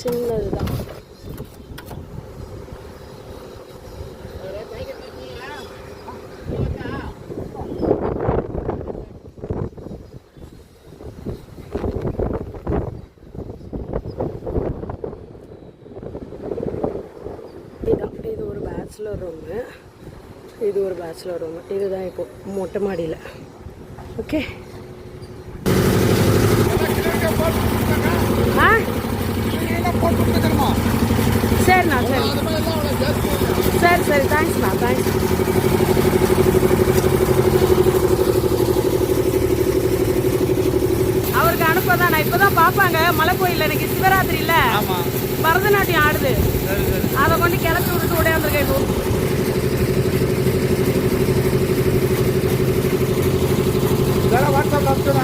சின்னது தான். இது ஒரு பேச்சுலர் ரூமு, இது ஒரு பேச்சுலர் ரூமு. இதுதான் இப்போ மொட்டை மாடியில். ஓகே. ஆ சரிண்ணா, சரி சரி சரி, தேங்க்ஸ்ண்ணா, தேங்க்ஸ். அவருக்கு அனுப்பதான். நான் இப்போ தான் பார்ப்பாங்க மலை கோயிலில் எனக்கு சிவராத்திரி இல்லை, பரதநாட்டியம் ஆடுது, அதை கொண்டு கிளச்சி விட்டுட்டு உடையாந்துருக்கேன்.